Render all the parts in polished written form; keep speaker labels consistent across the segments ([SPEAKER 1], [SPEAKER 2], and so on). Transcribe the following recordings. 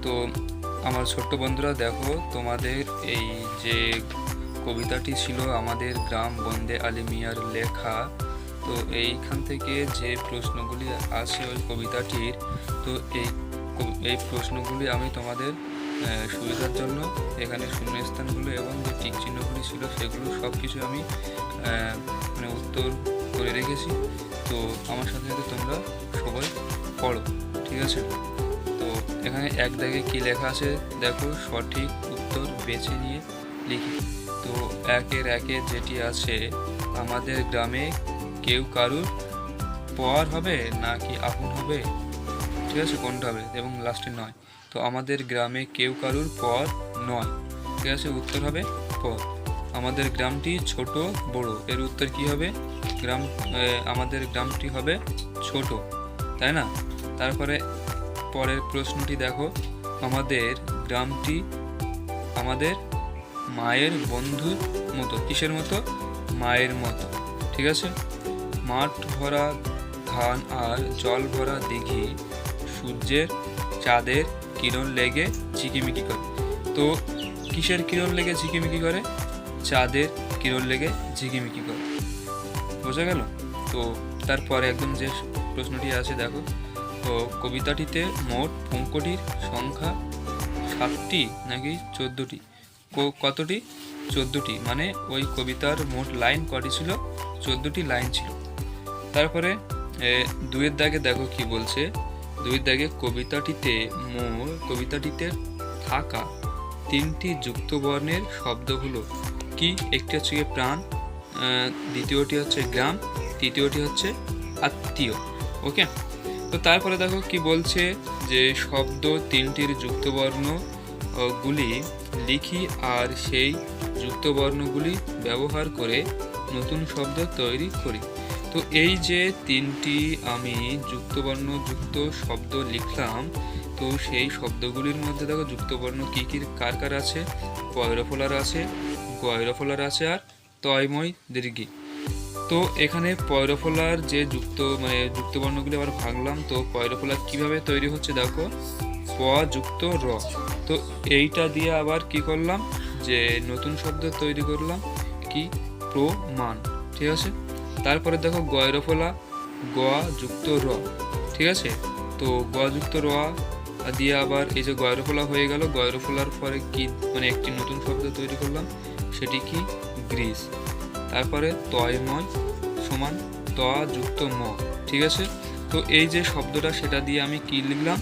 [SPEAKER 1] তো আমার ছোট্ট বন্ধুরা, দেখো তোমাদের এই যে কবিতাটি ছিল আমাদের গ্রাম বন্দে আলী মিয়ার লেখা। তো এইখান থেকে যে প্রশ্নগুলি আছে ওই কবিতাটির, তো এই প্রশ্নগুলি আমি তোমাদের সুবিধার জন্য এখানে শূন্যস্থানগুলো এবং যে টিক চিহ্নগুলি ছিল সেগুলো সব কিছু আমি মানে উত্তর করে রেখেছি। তো আমার সাথে সাথে তোমরা সবাই পড়ো, ঠিক আছে? তো এখানে এক দাগে কি লেখা আছে দেখো, সঠিক উত্তর বেছে নিয়ে লিখি। তো একে যেটি আছে, আমাদের গ্রামে কেউ কারুর পর হবে নাকি আপন হবে, ঠিক আছে, কোনটা হবে? এবং লাস্টে নয়, তো আমাদের গ্রামে কেউ কারুর পর নয়, ঠিক আছে, উত্তর হবে পর। আমাদের গ্রামটি ছোট বড়, এর উত্তর কি হবে? আমাদের গ্রামটি হবে ছোট, তাই না? তারপরে পরের প্রশ্নটি দেখো, আমাদের গ্রামটি আমাদের মায়ের বন্ধুর মতো। কিসের মতো? মায়ের মতো, ঠিক আছে। মাঠ ভরা ধান আর জল ভরা দিঘি, সূর্যের চাঁদের কিরণ লেগে ঝিকিমিকি করে। তো কিসের কিরণ লেগে ঝিকিমিকি করে? চাঁদের কিরণ লেগে ঝিকিমিকি করে, বোঝা গেল? তো তারপরে একদম যে প্রশ্নটি আছে দেখো, তো কবিতাটিতে মোট পঙ্কটির সংখ্যা 7টি নাকি 14টি? কতটি? 14টি। মানে ওই কবিতার মোট লাইন কটি ছিল? 14টি লাইন ছিল। তারপরে দুয়ের দাগে দেখো কি বলছে। দুয়ের দাগে কবিতাটিতে থাকা 3টি যুক্ত বর্ণের শব্দগুলো কি? একটি হচ্ছে প্রাণ, দ্বিতীয়টি হচ্ছে গ্রাম, তৃতীয়টি হচ্ছে আত্মীয়। ওকে, তো তারপরে দেখো কি বলছে, যে শব্দ 3টির যুক্তবর্ণ গুলি লিখি আর সেই যুক্তবর্ণগুলি ব্যবহার করে নতুন শব্দ তৈরি করি। তো এই যে 3টি আমি যুক্ত শব্দ লিখলাম, তো সেই শব্দগুলির মধ্যে দেখো যুক্তবর্ণ কি কি কার কার আছে? পয়রফলার আছে, গয়রফলার আছে, আর তয়ময় দীর্ঘী। তো এখানে পয়রফলার যে যুক্তবর্ণগুলি আবার ভাঙলাম। তো পয়রফলার কিভাবে তৈরি হচ্ছে দেখো, প যুক্ত র। তো এইটা দিয়ে আবার কি করলাম, যে নতুন শব্দ তৈরি করলাম, কি? প্রমাণ, ঠিক আছে। তারপরে দেখো গয়রফলা, গ যুক্ত র, ঠিক আছে। তো গ যুক্ত র দিয়ে আবার এই যে গয়রফলা হয়ে গেল, গয়রফলার পরে কি একটি নতুন শব্দ তৈরি করলাম, সেটি কি? গ্রিস। তারপরে তয়ময় সমান ত যুক্ত ম, ঠিক আছে। তো এই যে শব্দটা, সেটা দিয়ে আমি কি লিখলাম,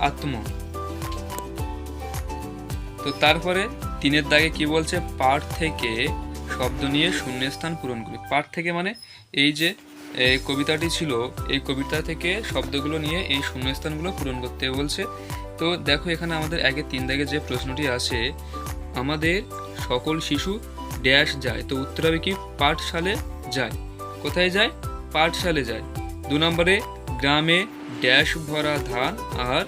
[SPEAKER 1] আত্ম। তো তারপরে 3-এর দাগে কি বলছে, পাঠ থেকে শব্দ নিয়ে শূন্যস্থান পূরণ করি। পাঠ থেকে মানে এই যে কবিতাটি ছিল, এই কবিতা থেকে শব্দগুলো নিয়ে এই শূন্যস্থানগুলো পূরণ করতে বলছে। তো দেখো এখানে আমাদের 3 দাগে যে প্রশ্নটি আছে, আমাদের সকল শিশু ড্যাশ যায়। তো উত্তর হবে কি? পাঠশালে যায়। কোথায় যায়? পাঠশালে যায়। 2 নম্বরে, গ্রামে ড্যাশ ভরা ধান আর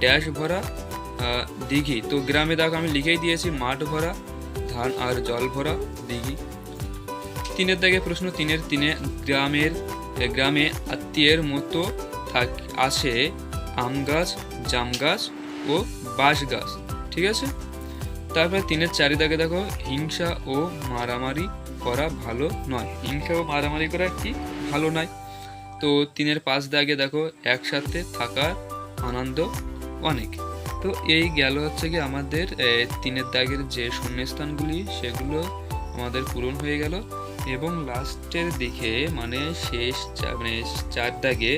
[SPEAKER 1] ড্যাশ ভরা দিঘি। তো গ্রামে দেখো আমি লিখেই দিয়েছি, মাঠ ভরা ধান আর জল ভরা দিঘি। 3-এর দাগে প্রশ্ন, 3-এ গ্রামে আত্মীয়ের মতো আছে আম গাছ, জাম গাছ ও বাঁশ গাছ, ঠিক আছে। তারপরে 3-এর 4 দাগে দেখো, হিংসা ও মারামারি করা ভালো নয়। হিংসা ও মারামারি করা কি? ভালো নয়। তো 3-এর 5 দাগে দেখো, একসাথে থাকার আনন্দ অনেক। তো এই গেল হচ্ছে কি আমাদের 3-এর দাগের যে শূন্যস্থানগুলি, সেগুলো আমাদের পূরণ হয়ে গেল। এবং লাস্টের দিকে শেষ 4 দাগে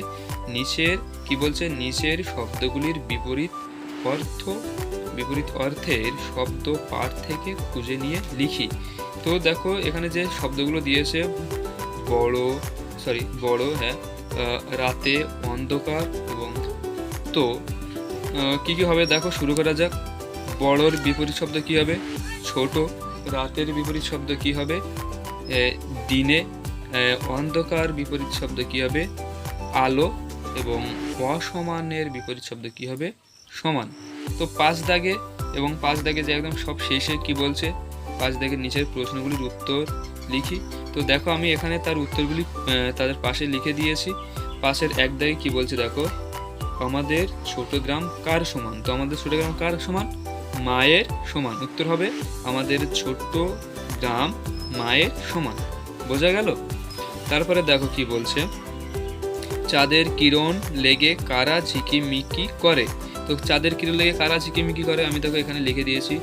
[SPEAKER 1] নিচের কি বলছে, নিচের শব্দগুলির বিপরীত অর্থের শব্দ পাঠ থেকে খুঁজে নিয়ে লিখি। তো দেখো এখানে যে শব্দগুলো দিয়েছে, বড়, হ্যাঁ, রাতে, অন্ধকার, এবং তো কি কি হবে দেখো, শুরু করা যাক। বড়র বিপরীত শব্দ কি হবে? ছোট। রাতের বিপরীত শব্দ কি হবে? দিনে। অন্ধকার বিপরীত শব্দ কি হবে? আলো। এবং অসমানের বিপরীত শব্দ কি হবে? সমান। তো 5 দাগে যে একদম সব শেষে কি বলছে, 5 দাগের নিচের প্রশ্নগুলির উত্তর লিখি। তো দেখো আমি এখানে তার উত্তরগুলি তাদের পাশে লিখে দিয়েছি। পাশের 1 দাগে কি বলছে দেখো, আমাদের ছোট গ্রাম কার সমান? তো আমাদের ছোট গ্রাম কার সমান? মায়ের সমান। উত্তর হবে আমাদের ছোট্ট গ্রাম মায়ের সমান। বোঝা গেল? তারপরে দেখো কি বলছে, চাঁদের কিরণ লেগে কারা ঝিকিমিকি করে। তো চাঁদের কিরণ লেগে কারা ঝিকিমিকি করে, আমি দেখো এখানে লিখে দিয়েছি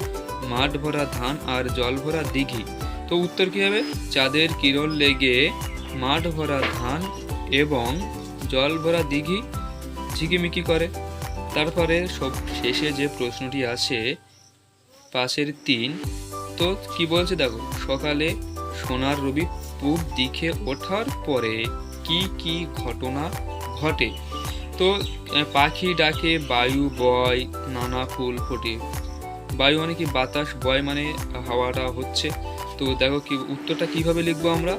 [SPEAKER 1] মাঠ ভরা ধান আর জল ভরা দিঘি। তো উত্তর কি হবে? চাঁদের কিরণ লেগে মাঠ ভরা ধান এবং জল ভরা দিঘি ঝিকিমিকি করে। তারপরে সব শেষে যে প্রশ্নটি আছে 5-এর 3, তো কি বলছে দেখো, সকালে সোনার রবি পূব দিকে ওঠার পরে কি কি ঘটনা ঘটে? তো পাখি ডাকে, বায়ু বয়, নানা ফুল ফোটে। বায়ু মানে কি? বাতাস, বয় মানে হাওয়াটা হচ্ছে। তো দেখো কি উত্তরটা কিভাবে লিখবো আমরা?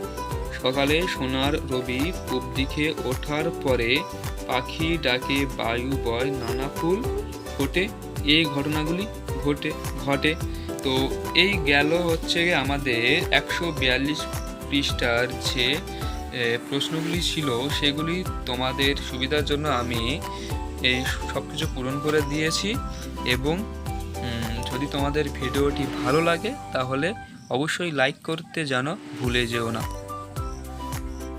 [SPEAKER 1] সকালে সোনার রবি পূব দিকে ওঠার পরে পাখি ডাকে, বায়ু বয়, নানা ফুল ফোটে, এই ঘটনাগুলি ঘটে। তো এই গেল হচ্ছে আমাদের 142 পৃষ্ঠার যে প্রশ্নগুলি ছিল, সেগুলি তোমাদের সুবিধার জন্য আমি এই সব কিছু পূরণ করে দিয়েছি। এবং যদি তোমাদের ভিডিওটি ভালো লাগে তাহলে অবশ্যই লাইক করতে যেন ভুলে যেও না।